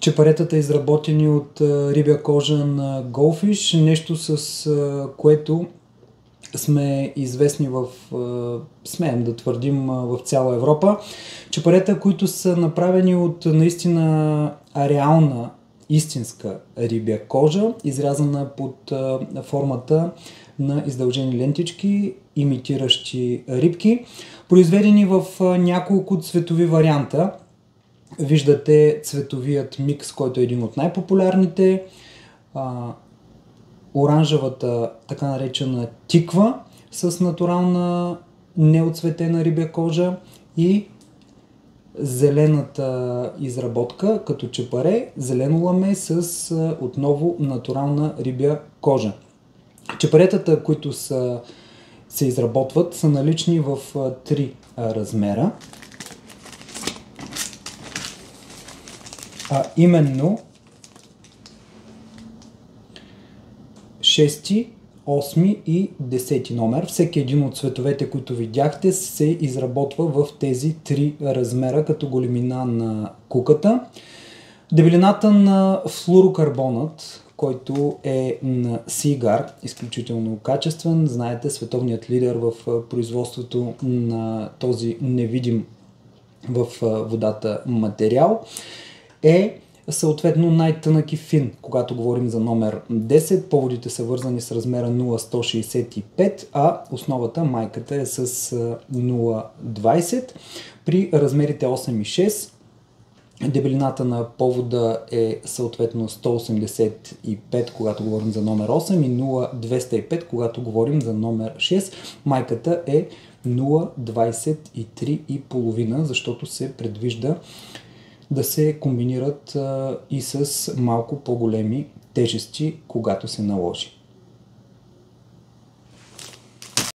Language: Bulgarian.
чепаретата, изработени от рибя кожа на Goldfish, нещо с което сме известни смеем да твърдим, в цяла Европа. Чепарета, които са направени от наистина реална, истинска рибя кожа, изрязана под формата на издължени лентички, имитиращи рибки, произведени в няколко цветови варианта. Виждате цветовият микс, който е един от най-популярните. Оранжевата, така наречена тиква, с натурална неоцветена рибя кожа и зелената изработка, като чепаре, зелено ламе с отново натурална рибя кожа. Чепаретата, които се изработват, са налични в 3 размера. А именно 6, 8 и 10 номер. Всеки един от цветовете, които видяхте, се изработва в тези 3 размера като големина на куката. Дебелината на флуорокарбонът, който е на Seaguar, изключително качествен. Знаете, световният лидер в производството на този невидим в водата материал, е съответно най-тънък и фин. Когато говорим за номер 10, поводите са вързани с размера 0,165, а основата, майката, е с 0,20. При размерите 8 и 6 дебелината на повода е съответно 185, когато говорим за номер 8, и 0,205, когато говорим за номер 6. Майката е 0,23,5, защото се предвижда да се комбинират и с малко по-големи тежести, когато се наложи.